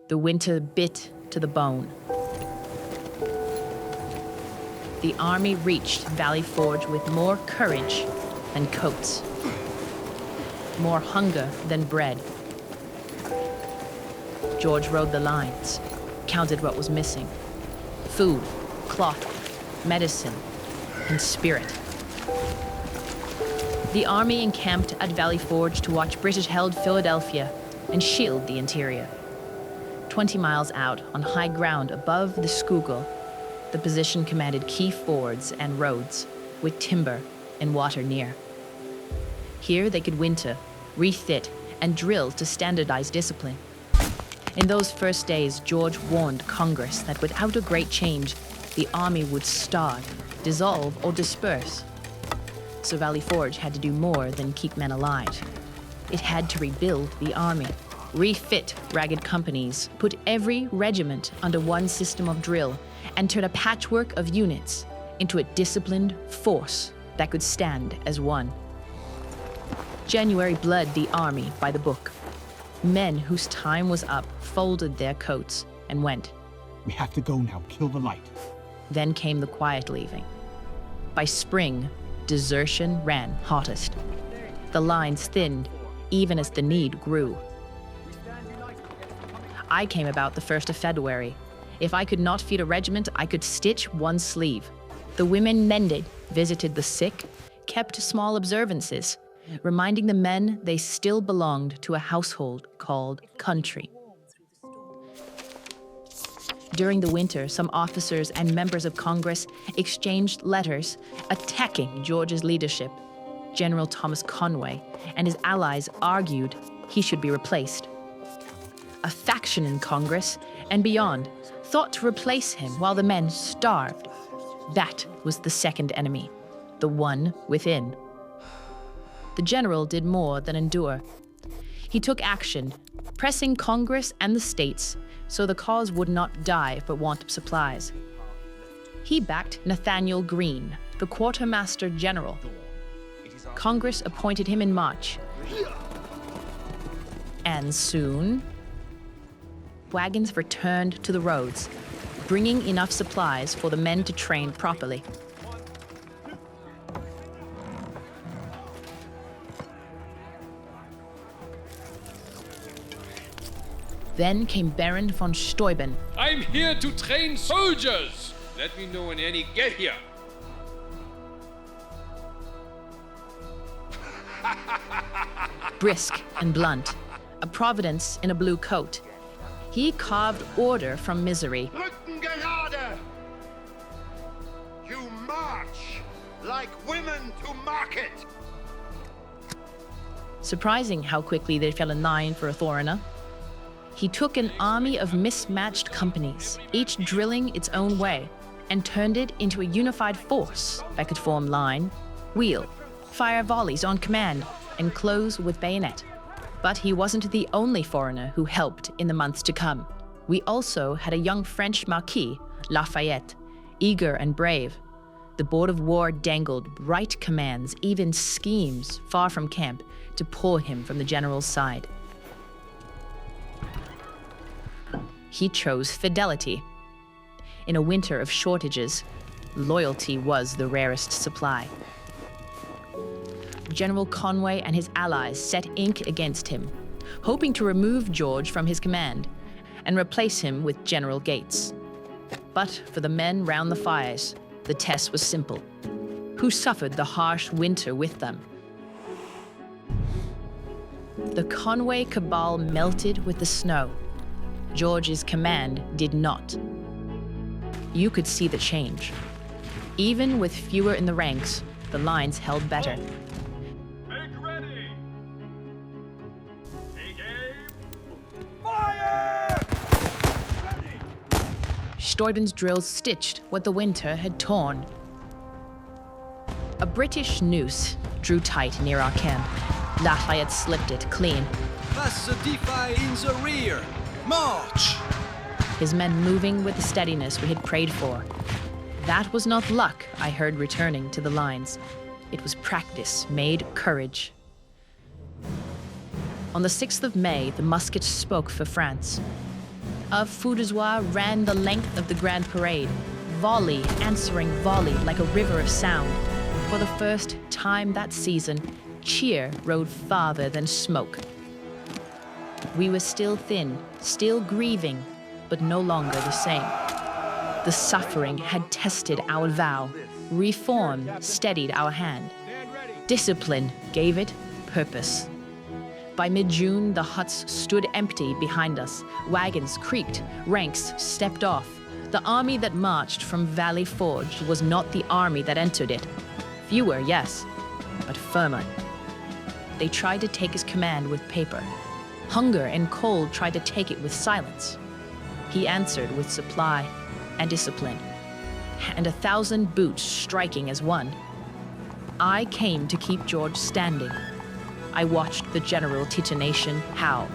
The winter bit to the bone. The army reached Valley Forge with more courage than coats, more hunger than bread. George rode the lines, counted what was missing: food, cloth, medicine, and spirit. The army encamped at Valley Forge to watch British-held Philadelphia and shield the interior. 20 miles out, on high ground above the Schuylkill, the position commanded key fords and roads, with timber and water near. Here they could winter, refit, and drill to standardize discipline. In those first days, George warned Congress that without a great change, the army would starve, dissolve, or disperse. So Valley Forge had to do more than keep men alive. It had to rebuild the army, refit ragged companies, put every regiment under one system of drill, and turn a patchwork of units into a disciplined force that could stand as one. January bled the army by the book. Men whose time was up folded their coats and went. We have to go now, kill the light. Then came the quiet leaving. By spring, desertion ran hottest. The lines thinned, even as the need grew. I came about the 1st of February. If I could not feed a regiment, I could stitch one sleeve. The women mended, visited the sick, kept small observances, reminding the men they still belonged to a household called country. During the winter, some officers and members of Congress exchanged letters attacking George's leadership. General Thomas Conway and his allies argued he should be replaced. A faction in Congress and beyond thought to replace him while the men starved. That was the second enemy, the one within. The general did more than endure. He took action, pressing Congress and the states so the cause would not die for want of supplies. He backed Nathaniel Greene, the quartermaster general. Congress appointed him in March. And soon, wagons returned to the roads, bringing enough supplies for the men to train properly. Then came Baron von Steuben. I'm here to train soldiers. Let me know when any get here. Brisk and blunt, a providence in a blue coat. He carved order from misery. Rücken gerade! You march like women to market! Surprising how quickly they fell in line for a foreigner. He took an army of mismatched companies, each drilling its own way, and turned it into a unified force that could form line, wheel, fire volleys on command, and close with bayonet. But he wasn't the only foreigner who helped in the months to come. We also had a young French Marquis, Lafayette, eager and brave. The Board of War dangled bright commands, even schemes, far from camp, to pull him from the general's side. He chose fidelity. In a winter of shortages, loyalty was the rarest supply. General Conway and his allies set ink against him, hoping to remove George from his command and replace him with General Gates. But for the men round the fires, the test was simple. Who suffered the harsh winter with them? The Conway cabal melted with the snow. George's command did not. You could see the change. Even with fewer in the ranks, the lines held better. Make ready. Take aim. Fire! Ready. Steuben's drills stitched what the winter had torn. A British noose drew tight near our camp. Lafayette slipped it clean. Pass the defy in the rear. March! His men moving with the steadiness we had prayed for. That was not luck, I heard returning to the lines. It was practice made courage. On the 6th of May, the muskets spoke for France. of Foudezois ran the length of the Grand Parade, volley answering volley like a river of sound. For the first time that season, cheer rode farther than smoke. We were still thin, still grieving, but no longer the same. The suffering had tested our vow. Reform steadied our hand. Discipline gave it purpose. By mid-June, the huts stood empty behind us. Wagons creaked, ranks stepped off. The army that marched from Valley Forge was not the army that entered it. Fewer, yes, but firmer. They tried to take his command with paper. Hunger and cold tried to take it with silence. He answered with supply and discipline, and 1,000 boots striking as one. I came to keep George standing. I watched the general titanation howl.